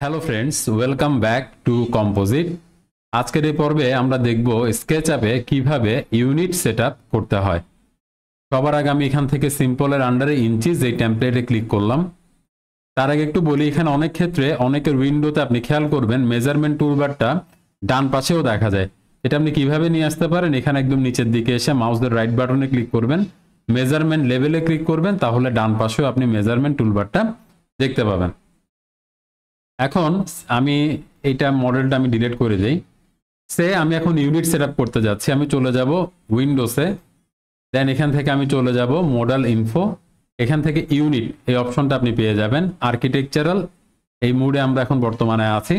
Hello friends, welcome back to composite. আজকের এই পর্বে আমরা দেখব স্কেচআপে কিভাবে ইউনিট সেটআপ করতে হয়। সবার আগে আমি এখান থেকে সিম্পলের আন্ডারে ইঞ্চিস এই টেমপ্লেটে ক্লিক করলাম। তার আগে একটু বলি, এখানে অনেক ক্ষেত্রে অনেকের উইন্ডোতে আপনি খেয়াল করবেন মেজারমেন্ট টুলবারটা ডান পাশেও দেখা যায়। এটা আপনি কিভাবে নিয়ে আসতে পারেন, এখানে একদম নিচের দিকে এসে মাউসের রাইট বাটনে ক্লিক করবেন, মেজারমেন্ট লেভেলে ক্লিক করবেন, তাহলে ডান পাশেও আপনি মেজারমেন্ট টুলবারটা দেখতে পাবেন। এখন আমি এইটা মডেলটা আমি ডিলিট করে দেই। আমি এখন ইউনিট সেটআপ করতে যাচ্ছি। আমি চলে যাব উইন্ডোসে, দেন এখান থেকে আমি চলে যাব মডেল ইনফো, এখান থেকে ইউনিট এই অপশনটা আপনি পেয়ে যাবেন। আর্কিটেকচারাল এই মুডে আমরা এখন বর্তমানে আছি।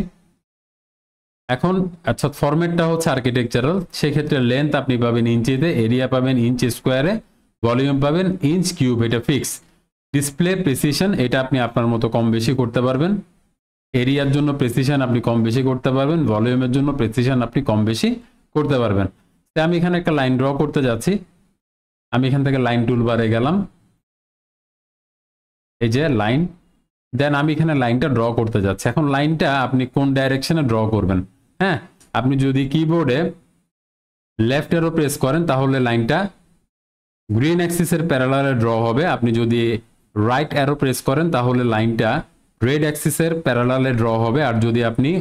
এখন আচ্ছা, ফরম্যাটটা হচ্ছে আর্কিটেকচারাল, সেক্ষেত্রে লেন্থ আপনি পাবেন ইঞ্চিতে, এরিয়া পাবেন ইঞ্চ স্কোয়ারে, ভলিউম পাবেন ইঞ্চ কিউব, এটা ফিক্স। ডিসপ্লে প্রিসিশন এটা আপনি আপনার মতো কম বেশি করতে পারবেন। এরিয়ার জন্য প্রেসিশন আপনি কম বেশি করতে পারবেন, ভলিউমের জন্য প্রেসিশন আপনি কম বেশি করতে পারবেন। আমি এখানে একটা লাইন ড্র করতে যাচ্ছি। আমি এখান থেকে লাইন টুলবারে গেলাম, এই যে লাইন, দেন আমি এখানে লাইনটা ড্র করতে যাচ্ছি। এখন লাইনটা আপনি কোন ডাইরেকশনে ড্র করবেন? হ্যাঁ, আপনি যদি কিবোর্ডে লেফট অ্যারো প্রেস করেন তাহলে লাইনটা গ্রিন অ্যাক্সিসের প্যারালালে ড্র হবে। আপনি যদি রাইট অ্যারো প্রেস করেন তাহলে লাইনটা রেড অ্যাক্সিসের প্যারালালে ড্র হবে। আর যদি আপনি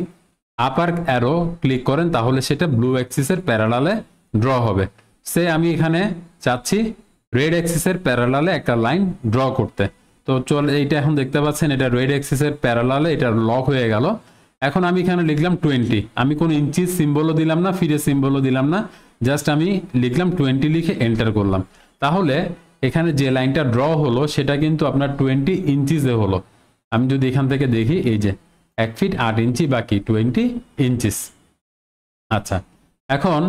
আপার অ্যারো ক্লিক করেন তাহলে সেটা ব্লু অ্যাক্সিসের প্যারালালে ড্র হবে। আমি এখানে চাচ্ছি রেড অ্যাক্সিসের প্যারালালে একটা লাইন ড্র করতে। তো চলে, এইটা এখন দেখতে পাচ্ছেন এটা রেড অ্যাক্সিসের প্যারালালে এটা লক হয়ে গেল। এখন আমি এখানে লিখলাম 20, আমি কোনো ইঞ্চি সিম্বলও দিলাম না, ফিরে সিম্বলও দিলাম না, জাস্ট আমি লিখলাম 20 লিখে এন্টার করলাম। তাহলে এখানে যে লাইনটা ড্র হলো সেটা কিন্তু আপনার 20 ইঞ্চিসে হলো। আমি যদি এখান থেকে দেখি, এই যে 1 ফিট 8 ইঞ্চি বাকি 20 ইঞ্চিস। আচ্ছা, এখন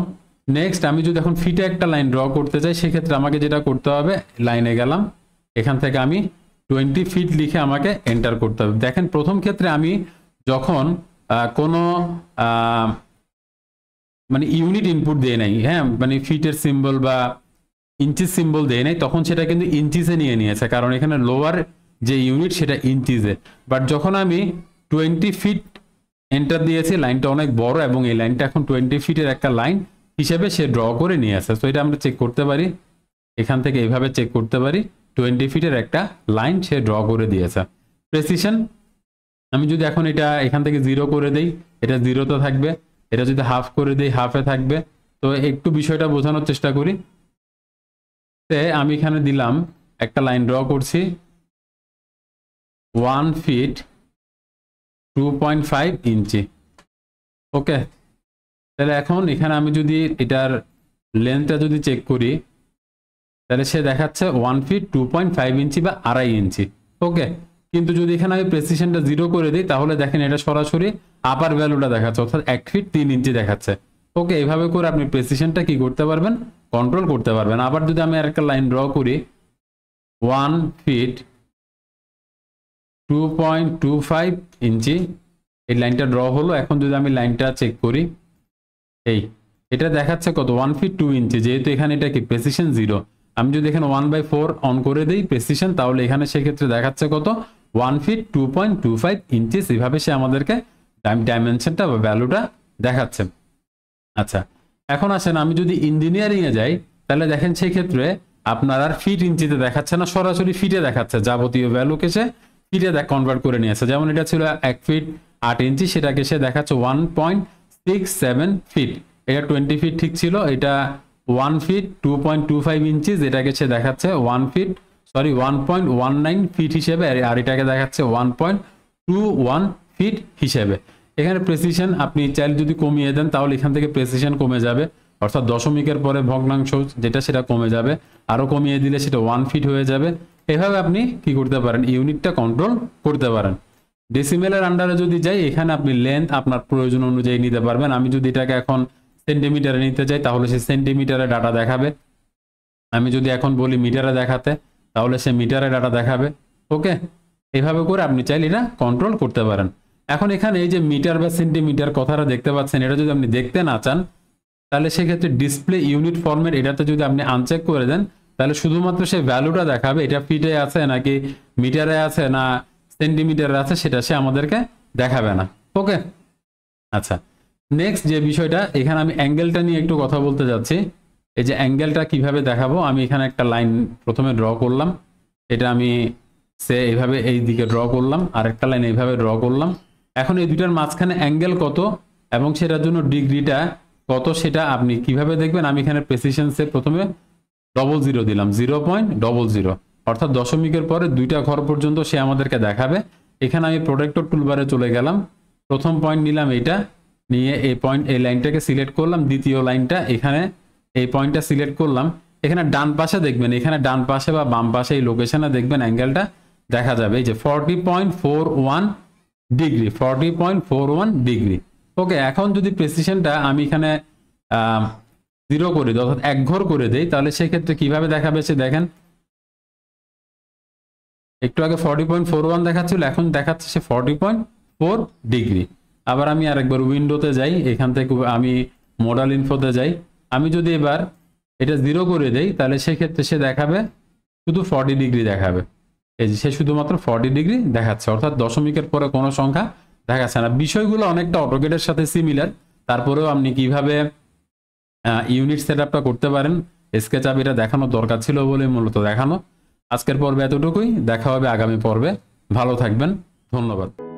নেক্সট আমি যদি এখন ফিটে একটা লাইন ড্র করতে চাই, সেক্ষেত্রে আমাকে যেটা করতে হবে, লাইনে গেলাম, এখান থেকে আমি 20 ফিট লিখে আমাকে এন্টার করতে হবে। দেখেন প্রথম ক্ষেত্রে আমি যখন কোনো মানে ইউনিট ইনপুট দিয়ে নাই, হ্যাঁ মানে ফিটের সিম্বল বা ইঞ্চিস সিম্বল দেয় নাই, তখন সেটা কিন্তু ইঞ্চিসে নিয়ে নিয়েছে, কারণ এখানে লোয়ার যে ইউনিট সেটা ইঞ্চিসে। বাট যখন আমি 20 ফিট এন্টার দিয়েছি, লাইনটা অনেক বড় এবং এই লাইনটা এখন 20 ফিটের একটা লাইন হিসেবে সে ড্র করে নিয়ে আসে। তো এটা আমরা চেক করতে পারি, এখান থেকে এইভাবে চেক করতে পারি 20 ফিটের একটা লাইন সে ড্র করে দিয়েছে। প্রেসিশন আমি যদি এখন এটা এখান থেকে 0 করে দেই, এটা 0তে থাকবে। এটা যদি হাফ করে দেই, হাফে থাকবে। তো একটু বিষয়টা বোঝানোর চেষ্টা করি। আমি এখানে দিলাম একটা লাইন ড্র করছি 1 ফিট 2.5 ইঞ্চি। ওকে, তাহলে এখন এখানে আমি যদি এটার লেন্থটা যদি চেক করি, তাহলে সে দেখাচ্ছে 1 ফিট 2.5 ইঞ্চি বা 2.5 ইঞ্চি। ওকে, কিন্তু যদি এখানে আমি প্রেসিশনটা 0 করে দিই, তাহলে দেখেন এটা সরাসরি আপার ভ্যালুটা দেখাচ্ছে, অর্থাৎ 1 ফিট 3 ইঞ্চি দেখাচ্ছে। ওকে, এইভাবে করে আপনি প্রেসিশনটা কি করতে পারবেন, কন্ট্রোল করতে পারবেন। আবার যদি আমি আরেকটা লাইন ড্র করি 1 ফিট 2.25 ইঞ্চি, এই লাইনটা ড্র হলো। এখন যদি আমি লাইনটা চেক করি, এটা দেখাচ্ছে কত, 1 ফিট 2 ইঞ্চি, যেহেতু এখানে এটা কি প্রেসিশন 0। আমি যদি এখানে 1/4 অন করে দিই প্রেসিশন, তাহলে এখানে সেক্ষেত্রে দেখাচ্ছে কত, 1 ফিট 2.25 ইঞ্চিস। এইভাবে সে আমাদেরকে ডাইমেনশনটা বা ভ্যালুটা দেখাচ্ছে। আচ্ছা, এখন আসেন আমি যদি ইঞ্জিনিয়ারিং এ যাই, তাহলে দেখেন সেই ক্ষেত্রে আপনার আর ফিট ইঞ্চিতে দেখাচ্ছে না, সরাসরি ফিটে দেখাচ্ছে। যাবতীয় ভ্যালুকে সে ফিটে কনভার্ট করে নিয়েছে। যেমন এটা ছিল 1 ফিট 8 ইঞ্চি, সেটাকে সে দেখাচ্ছে 1.67 ফিট। এটা 20 ফিট ঠিক ছিল, এটা 1 ফিট 2.25 ইঞ্চি, যেটাকে সে দেখাচ্ছে 1.19 ফিট হিসেবে, আর এটাকে দেখাচ্ছে 1.21 ফিট হিসেবে। এখানে প্রেসিশন আপনি চাইলে যদি কমিয়ে দেন, তাহলে এখান থেকে প্রেসিশন কমে যাবে, অর্থাৎ দশমিকের পরে ভগ্নাংশ যেটা সেটা কমে যাবে। আরো কমিয়ে দিলে সেটা 1 ফিট হয়ে যাবে। এভাবে আপনি কি করতে পারেন, ইউনিটটা কন্ট্রোল করতে পারেন। ডেসিমেলের আন্ডারে যদি যাই, এখানে আপনি লেন্থ আপনার প্রয়োজন অনুযায়ী নিতে পারবেন। আমি যদি এটাকে এখন সেন্টিমিটারে নিতে চাই, তাহলে সে সেন্টিমিটারে ডাটা দেখাবে। আমি যদি এখন বলি মিটারে দেখাতে, তাহলে সে মিটারে ডাটা দেখাবে। ওকে, এইভাবে করে আপনি চাইলে এটা কন্ট্রোল করতে পারেন। এখন এখানে এই যে মিটার বা সেন্টিমিটার কথাটা দেখতে পাচ্ছেন, এটা যদি আপনি দেখতে না চান, তাহলে সেক্ষেত্রে ডিসপ্লে ইউনিট ফরম্যাট এটাতে যদি আপনি আনচেক করে দেন, তাহলে শুধুমাত্র সে ভ্যালুটা দেখাবে, এটা ফিটে আছে নাকি মিটারে আছে না সেন্টিমিটারে আছে, সেটা সে আমাদেরকে দেখাবে না। ওকে, আচ্ছা নেক্সট যে বিষয়টা, এখানে আমি অ্যাঙ্গেলটা নিয়ে একটু কথা বলতে যাচ্ছি। এই যে অ্যাঙ্গেলটা কিভাবে দেখাবো, আমি এখানে একটা লাইন প্রথমে ড্র করলাম, এটা আমি এইভাবে এই দিকে ড্র করলাম, আর একটা লাইন এইভাবে ড্র করলাম। এখন এই দুইটার মাঝখানে অ্যাঙ্গেল কত এবং সেটার জন্য ডিগ্রিটা কত সেটা আপনি কিভাবে দেখবেন। আমি এখানে প্রেসিশনসে প্রথমে 00 দিলাম, 0.00, অর্থাৎ দশমিকের পরে দুইটা ঘর পর্যন্ত সে আমাদেরকে দেখাবে। এখানে আমি প্রোটেক্টর টুলবারে চলে গেলাম, প্রথম পয়েন্ট নিলাম এইটা, নিয়ে এই লাইনটাকে সিলেক্ট করলাম, দ্বিতীয় লাইনটা এখানে এই পয়েন্টটা সিলেক্ট করলাম। এখানে ডান পাশে দেখবেন, এখানে ডান পাশে বা বাম পাশে এই লোকেশনে দেখবেন অ্যাঙ্গেলটা দেখা যাবে, এই যে 40.41 ডিগ্রি, 40.41 ডিগ্রি। ওকে, এখন যদি প্রেসিশনটা আমি এখানে 0 করে দিই, অর্থাৎ এক ঘর করে দেই, তাহলে সেক্ষেত্রে কিভাবে দেখাবে সে দেখেন, একটু আগে 40.41 দেখাচ্ছিল, এখন দেখাচ্ছে সে 40.4 ডিগ্রি। আবার আমি আরেকবার উইন্ডোতে যাই, এখান থেকে আমি মডেল ইনফোতে যাই, আমি যদি এবার এটা 0 করে দেই, তাহলে সেক্ষেত্রে সে দেখাবে শুধু 40 ডিগ্রি দেখাবে। এই যে সে শুধুমাত্র 40 ডিগ্রি দেখাচ্ছে, অর্থাৎ দশমিকের পরে কোনো সংখ্যা দেখাচ্ছে না। বিষয়গুলো অনেকটা অটোকেটের সাথে সিমিলার, তারপরেও আপনি কিভাবে ইউনিট সেটআপটা করতে পারেন, স্কেচআপ এটা দেখানো দরকার ছিল বলে মূলত দেখানো। আজকের পর্বে এতটুকুই, দেখা হবে আগামী পর্বে। ভালো থাকবেন, ধন্যবাদ।